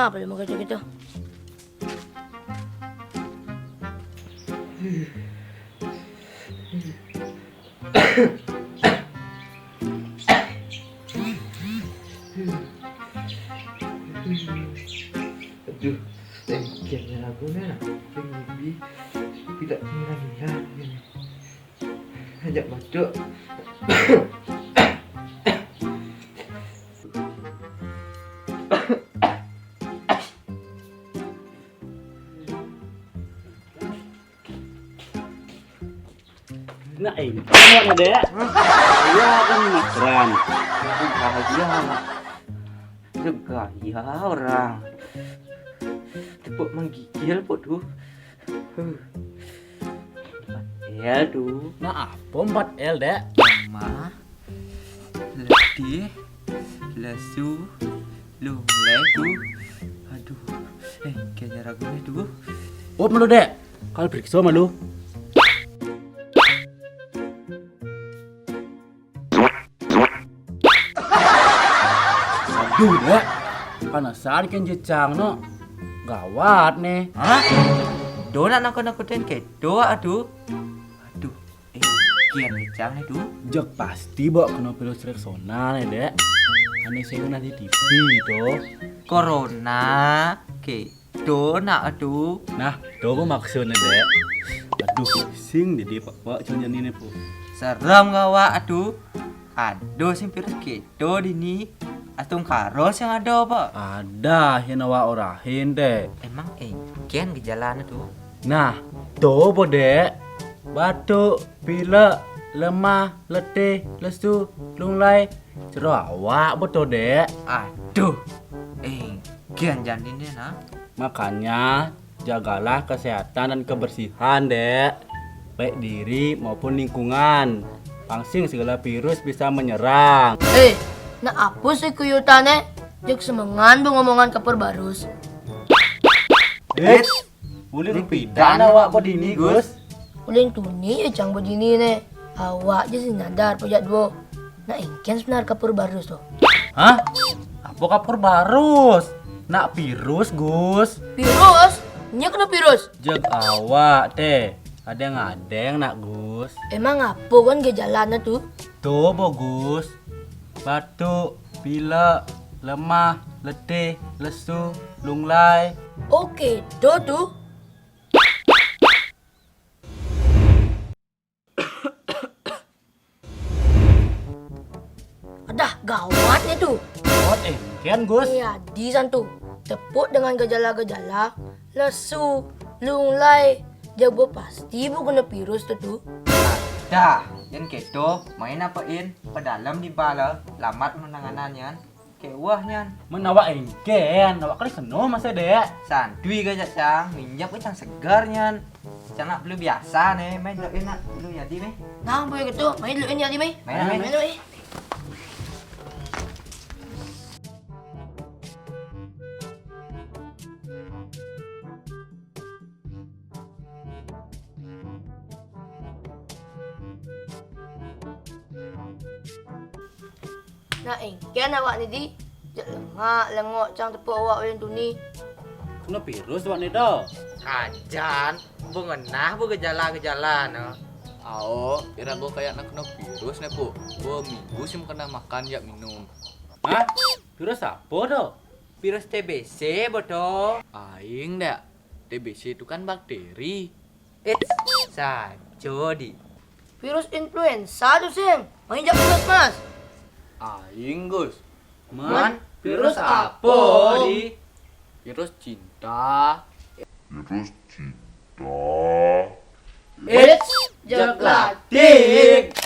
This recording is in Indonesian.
Ngapa dia mau kayak gitu? Aduh, kayaknya aku nak lebih tidak mengira-ngira ini. Ajak masuk. Nah, kamu ada ya? Iya kan makran. Bahagia juga ya orang. Tepuk menggigil pun tuh. Ya tuh. Nah, apa 4L dek? Ma, letih, lesu, lunglai tuh. Aduh, kayaknya ragunya tuh. Oh, malu dek. Kalau periksa malu. Aduh dek, panasan kan jecang no. Gawat nih. Hah? Donat nakut-nakutin kayak doa aduh. Aduh, kian kecang nih tuh. Jek pasti bawa kena virus Rexona nih dek. Aneh saya nanti TV tuh. Corona, kayak donat aduh. Nah, tuh apa maksudnya dek? Aduh, pusing jadi pak cuman ini pu. Serem gawa aduh. Aduh, sing virus kedo dini. Atung karos yang ada apa? Ada yang nawa orahin dek. Emang kian gejalanya tuh. Nah, tuh apa dek? Batuk, pilek, lemah, letih, lesu, lunglai, cerawak betul dek. Aduh, kian jandinnya nah. Makanya jagalah kesehatan dan kebersihan dek, baik diri maupun lingkungan. Pangsing segala virus bisa menyerang. Nah apa sih kuyutane? Jek semengan bu ngomongan kapur barus. Boleh pidana awak apa dini Gus? Uling tuni ya cang begini nih. Awak aja sih nadar pojak dua. Nah ingkian sebenar kapur barus tuh. Hah? Apa kapur barus? Nak virus Gus? Virus? Nya kena virus? Jeg awak teh. Ada yang nak Gus. Emang apa kan gejalanya tuh? Tuh Gus. Batuk, pilek, lemah, letih, lesu, lunglai. Oke, tuh. Adah gawatnya tuh. What kian Gus? Iya, di tuh. Tepuk dengan gejala-gejala, lesu, lunglai, jabo pasti bu kena virus tuh. Dah, yang kedo main apain? Pedalam di bala, lamat menanganannya. Kayak wahnya. Menawak engken, awak kali kena masa dek. Santui gajah cang, minyak cang segarnya. Cang nak belum biasa nih, main dulu enak dulu ya di nih. Nah, boleh gitu. Main dulu ini ya, Mai. Main. dulu. Nah, ingkian awak ni di. Jek lengok cang tepuk awak yang tu ni. Kena virus awak ni dah. Kajan, bengenah bu gejala-gejala no. Ao, kira gua kayak nak kena virus nih bu. Gua minggu sih kena makan ya minum. Hah? Virus apa dah? Virus TBC bodoh. Aing dah. TBC itu kan bakteri. Sajo di. Virus influenza tu sing. Main jak mas. Aing Gus. Man, virus apa di? Virus cinta. It's jagladik.